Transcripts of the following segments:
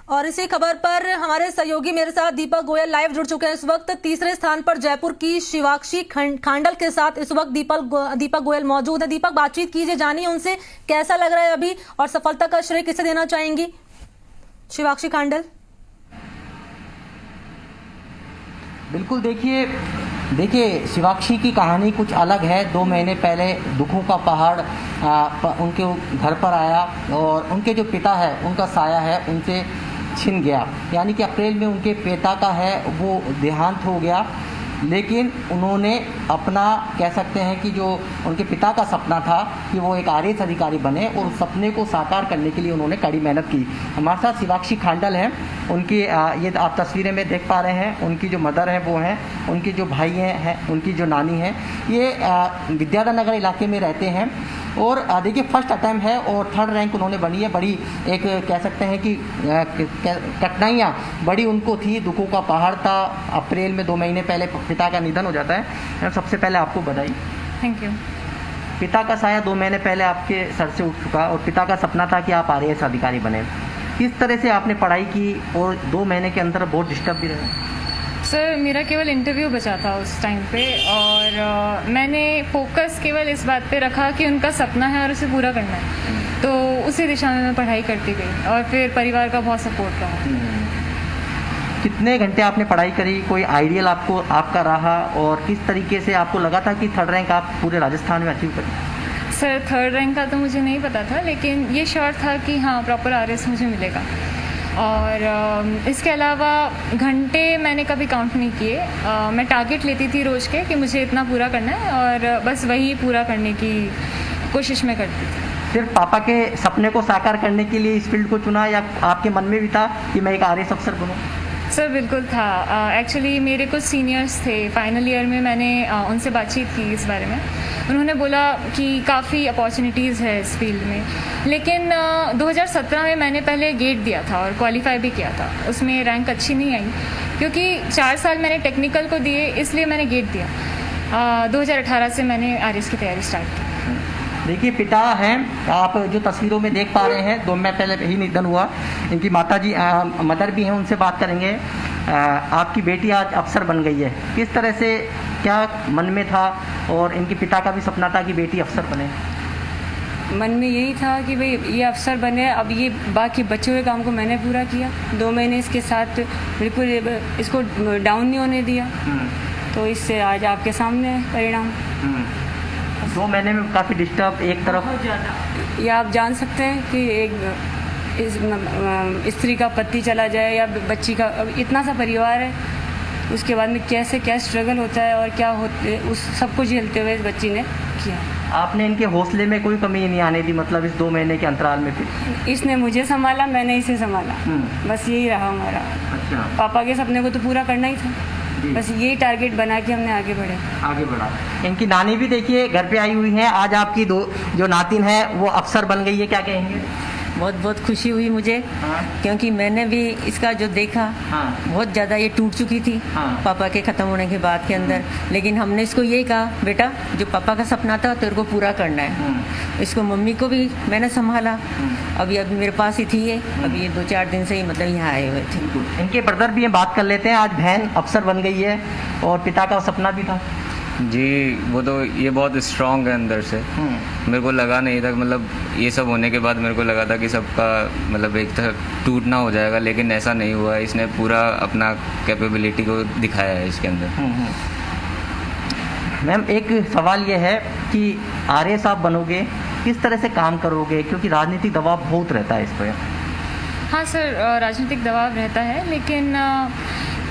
और इसी खबर पर हमारे सहयोगी मेरे साथ दीपक गोयल लाइव जुड़ चुके हैं। इस वक्त तीसरे स्थान पर जयपुर की शिवाक्षी खांडल के साथ इस वक्त दीपक गोयल मौजूद है। दीपक, बातचीत कीजिए, जानिए उनसे कैसा लग रहा है अभी और सफलता का श्रेय किसे देना चाहेंगी शिवाक्षी खांडल? बिल्कुल, देखिए शिवाक्षी की कहानी कुछ अलग है। 2 महीने पहले दुखों का पहाड़ उनके घर पर आया और उनके जो पिता है, उनका साया है, उनसे छिन गया। यानी कि अप्रैल में उनके पिता का है वो देहांत हो गया, लेकिन उन्होंने अपना कह सकते हैं कि जो उनके पिता का सपना था कि वो एक आईएएस अधिकारी बने और उस सपने को साकार करने के लिए उन्होंने कड़ी मेहनत की। हमारे साथ शिवाक्षी खांडल हैं। उनकी ये आप तस्वीरें में देख पा रहे हैं। उनकी जो मदर है वो हैं, उनकी जो भाई हैं, उनकी जो नानी हैं, ये विद्याधर नगर इलाके में रहते हैं। और देखिए फर्स्ट अटैम्प्ट है और 3rd रैंक उन्होंने बनी है। बड़ी एक कह सकते हैं कि कठिनाइयाँ बड़ी उनको थी, दुखों का पहाड़ था। अप्रैल में 2 महीने पहले पिता का निधन हो जाता है। सबसे पहले आपको बधाई। Thank you. पिता का साया 2 महीने पहले आपके सर से उठ चुका और पिता का सपना था कि आप आईएएस अधिकारी बने। किस तरह से आपने पढ़ाई की और 2 महीने के अंदर बहुत डिस्टर्ब भी रहे? सर, मेरा केवल इंटरव्यू बचा था उस टाइम पे और मैंने फोकस केवल इस बात पे रखा कि उनका सपना है और उसे पूरा करना है, तो उसी दिशा में मैं पढ़ाई करती गई और फिर परिवार का बहुत सपोर्ट रहा। कितने घंटे आपने पढ़ाई करी? कोई आइडियल आपका रहा और किस तरीके से आपको लगा था कि 3rd रैंक आप पूरे राजस्थान में अचीव करें? सर, 3rd रैंक का तो मुझे नहीं पता था, लेकिन ये श्योर था कि हाँ, प्रॉपर आरएस मुझे मिलेगा। और इसके अलावा घंटे मैंने कभी काउंट नहीं किए। मैं टारगेट लेती थी रोज़ के कि मुझे इतना पूरा करना है और बस वही पूरा करने की कोशिश मैं करती थी। सिर्फ पापा के सपने को साकार करने के लिए इस फील्ड को चुना या आपके मन में भी था कि मैं एक आईएएस अफसर बनूं? सर, बिल्कुल था। एक्चुअली मेरे कुछ सीनियर्स थे, फाइनल ईयर में मैंने उनसे बातचीत की इस बारे में। उन्होंने बोला कि काफ़ी अपॉर्चुनिटीज़ है इस फील्ड में, लेकिन 2017 में मैंने पहले गेट दिया था और क्वालिफाई भी किया था। उसमें रैंक अच्छी नहीं आई क्योंकि 4 साल मैंने टेक्निकल को दिए, इसलिए मैंने गेट दिया। 2018 से मैंने आरएस की तैयारी स्टार्ट की। देखिए पिता हैं, आप जो तस्वीरों में देख पा रहे हैं, 2 महीने पहले ही निधन हुआ। इनकी माता जी मदर भी हैं, उनसे बात करेंगे। आपकी बेटी आज अफसर बन गई है, किस तरह से, क्या मन में था? और इनके पिता का भी सपना था कि बेटी अफसर बने। मन में यही था कि भाई ये अफसर बने। अब ये बाकी बचे हुए काम को मैंने पूरा किया। 2 महीने इसके साथ बिल्कुल इसको डाउन नहीं होने दिया, तो इससे आज आपके सामने है परिणाम। 2 महीने में काफ़ी डिस्टर्ब एक तरफ। बहुत ज़्यादा। ये आप जान सकते हैं कि एक स्त्री का पति चला जाए या बच्ची का, इतना सा परिवार है, उसके बाद में कैसे क्या स्ट्रगल होता है और क्या होते, उस सबको झेलते हुए इस बच्ची ने किया। आपने इनके हौसले में कोई कमी नहीं आने दी, मतलब इस 2 महीने के अंतराल में? फिर इसने मुझे संभाला, मैंने इसे संभाला, बस यही रहा हमारा। अच्छा। पापा के सपने को तो पूरा करना ही था, बस यही टारगेट बना के हमने आगे बढ़ा। इनकी नानी भी देखिए घर पे आई हुई हैं। आज आपकी जो नातिन है वो अफसर बन गई है, क्या कहेंगे? बहुत बहुत खुशी हुई मुझे। क्योंकि मैंने भी इसका जो देखा, बहुत ज़्यादा ये टूट चुकी थी पापा के ख़त्म होने के बाद के अंदर। लेकिन हमने इसको यही कहा, बेटा जो पापा का सपना था तेरे को पूरा करना है। इसको मम्मी को भी मैंने संभाला। अभी मेरे पास ही थी ये, अभी ये 2-4 दिन से ही मतलब यहाँ आए हुए थे। इनके ब्रदर भी हैं, बात कर लेते हैं। आज बहन अफसर बन गई है और पिता का सपना भी था। जी, वो तो ये बहुत स्ट्रॉन्ग है अंदर से। मेरे को लगा नहीं था, मतलब ये सब होने के बाद मेरे को लगा था कि सबका मतलब एक तरह टूटना हो जाएगा, लेकिन ऐसा नहीं हुआ। इसने पूरा अपना कैपेबिलिटी को दिखाया है इसके अंदर। मैम, एक सवाल ये है कि आईएएस आप बनोगे, किस तरह से काम करोगे? क्योंकि राजनीतिक दबाव बहुत रहता है इस पर। हाँ सर, राजनीतिक दबाव रहता है, लेकिन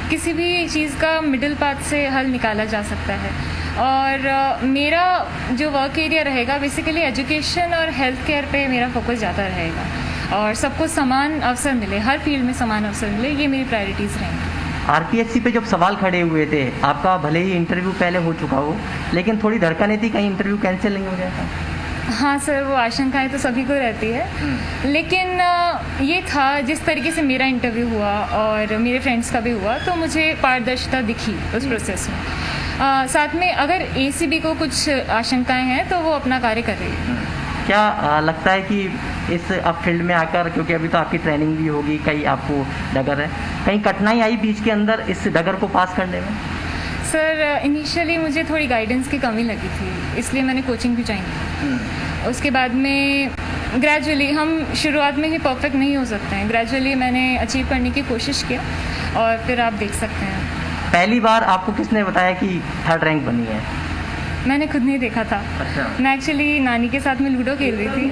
किसी भी चीज़ का मिडिल पाथ से हल निकाला जा सकता है। और मेरा जो वर्क एरिया रहेगा बेसिकली एजुकेशन और हेल्थ केयर पे मेरा फोकस ज़्यादा रहेगा और सबको समान अवसर मिले, हर फील्ड में समान अवसर मिले, ये मेरी प्रायोरिटीज़ रहेंगी। आरपीएससी पे जब सवाल खड़े हुए थे, आपका भले ही इंटरव्यू पहले हो चुका हो, लेकिन थोड़ी धड़कनें थी कहीं इंटरव्यू कैंसिल नहीं हो जाता? हाँ सर, वो आशंकाएं तो सभी को रहती है, लेकिन ये था जिस तरीके से मेरा इंटरव्यू हुआ और मेरे फ्रेंड्स का भी हुआ, तो मुझे पारदर्शिता दिखी उस प्रोसेस में। साथ में अगर एसीबी को कुछ आशंकाएं हैं तो वो अपना कार्य कर रही है। क्या लगता है कि इस अब फील्ड में आकर, क्योंकि अभी तो आपकी ट्रेनिंग भी होगी, कई आपको डगर है, कहीं कठिनाई आई बीच के अंदर इस डगर को पास करने में? सर इनिशियली मुझे थोड़ी गाइडेंस की कमी लगी थी, इसलिए मैंने कोचिंग भी ज्वाइन की। उसके बाद में ग्रेजुअली, हम शुरुआत में ही परफेक्ट नहीं हो सकते हैं, ग्रेजुअली मैंने अचीव करने की कोशिश किया और फिर आप देख सकते हैं। पहली बार आपको किसने बताया कि 3rd रैंक बनी है? मैंने खुद नहीं देखा था। अच्छा। मैं एक्चुअली नानी के साथ में लूडो खेल रही थी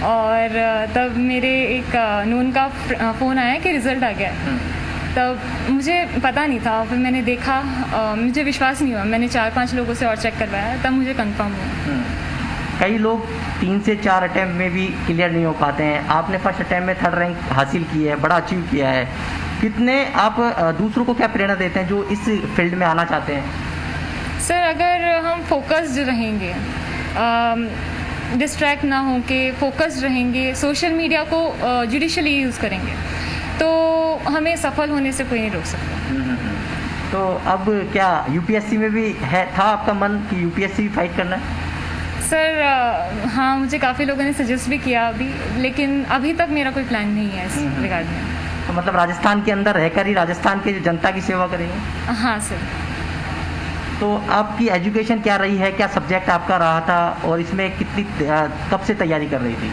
और तब मेरे एक नोन का फ़ोन आया कि रिज़ल्ट आ गया है। तब मुझे पता नहीं था, फिर मैंने देखा, मुझे विश्वास नहीं हुआ, मैंने 4-5 लोगों से और चेक करवाया, तब मुझे कंफर्म हुआ। कई लोग 3 से 4 अटैम्प्ट में भी क्लियर नहीं हो पाते हैं, आपने फर्स्ट अटैम्प्ट में 3rd रैंक हासिल की है, बड़ा अचीव किया है। कितने आप दूसरों को क्या प्रेरणा देते हैं जो इस फील्ड में आना चाहते हैं? सर अगर हम फोकस्ड रहेंगे, डिस्ट्रैक्ट ना हो के फोकस्ड रहेंगे, सोशल मीडिया को जुडिशली यूज़ करेंगे, तो हमें सफल होने से कोई नहीं रोक सकता। तो अब क्या यूपीएससी में भी था आपका मन कि यूपीएससी फाइट करना है? सर हाँ, मुझे काफ़ी लोगों ने सजेस्ट भी किया अभी, लेकिन अभी तक मेरा कोई प्लान नहीं है इस रिगार्ड में। तो मतलब राजस्थान के अंदर रहकर ही राजस्थान के जनता की सेवा करेंगे? हाँ सर। तो आपकी एजुकेशन क्या रही है, क्या सब्जेक्ट आपका रहा था और इसमें कितनी कब से तैयारी कर रही थी?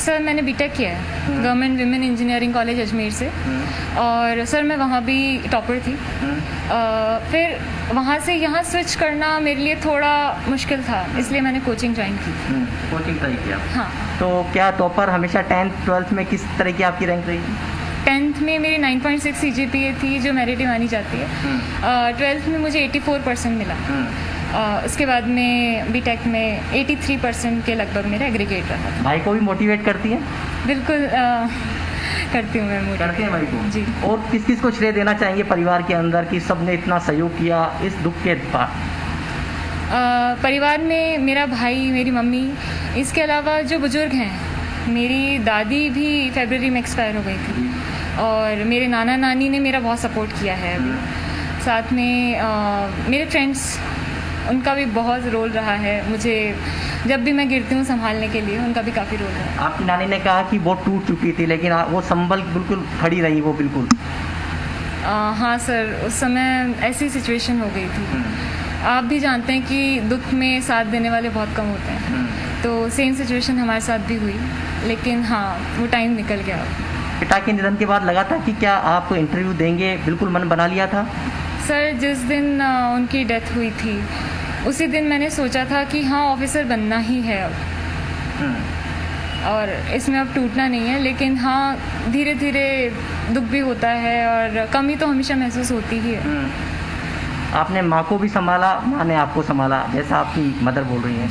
सर मैंने बीटेक किया है government women engineering college Ajmer से, और सर मैं वहाँ भी टॉपर थी। फिर वहाँ से यहाँ स्विच करना मेरे लिए थोड़ा मुश्किल था, इसलिए मैंने कोचिंग ज्वाइन की। कोचिंग ट्राई किया? हाँ। तो क्या टॉपर हमेशा 10th 12th में किस तरह की आपकी रैंक रही? 10th में मेरी 9.6 CGPA थी, जो मेरिट मानी जाती है। 12th में मुझे 84% मिला। उसके बाद में बीटेक में 83% के लगभग मेरा एग्रीगेट रहा था। भाई को भी मोटिवेट करती हैं? बिल्कुल करती हूँ मैं motivate। करते हैं भाई को? जी। और किस किस को श्रेय देना चाहेंगे परिवार के अंदर कि सबने इतना सहयोग किया इस दुख के बाद? परिवार में मेरा भाई, मेरी मम्मी, इसके अलावा जो बुजुर्ग हैं, मेरी दादी भी फरवरी में एक्सपायर हो गई थी, और मेरे नाना नानी ने मेरा बहुत सपोर्ट किया है अभी। साथ में मेरे फ्रेंड्स, उनका भी बहुत रोल रहा है, मुझे जब भी मैं गिरती हूँ संभालने के लिए उनका भी काफ़ी रोल रहा है। आपकी नानी ने कहा कि वो टूट चुकी थी, लेकिन वो संभल बिल्कुल खड़ी रही, वो बिल्कुल। हाँ सर, उस समय ऐसी सिचुएशन हो गई थी। आप भी जानते हैं कि दुख में साथ देने वाले बहुत कम होते हैं, तो सेम सिचुएशन हमारे साथ भी हुई, लेकिन हाँ वो टाइम निकल गया। पिता के निधन के बाद लगा था कि क्या आप इंटरव्यू देंगे, बिल्कुल मन बना लिया था? सर जिस दिन उनकी डेथ हुई थी उसी दिन मैंने सोचा था कि हाँ ऑफिसर बनना ही है अब, और इसमें अब टूटना नहीं है। लेकिन हाँ धीरे धीरे दुख भी होता है और कमी तो हमेशा महसूस होती ही है। आपने माँ को भी संभाला, माँ ने आपको संभाला, जैसा आपकी मदर बोल रही हैं।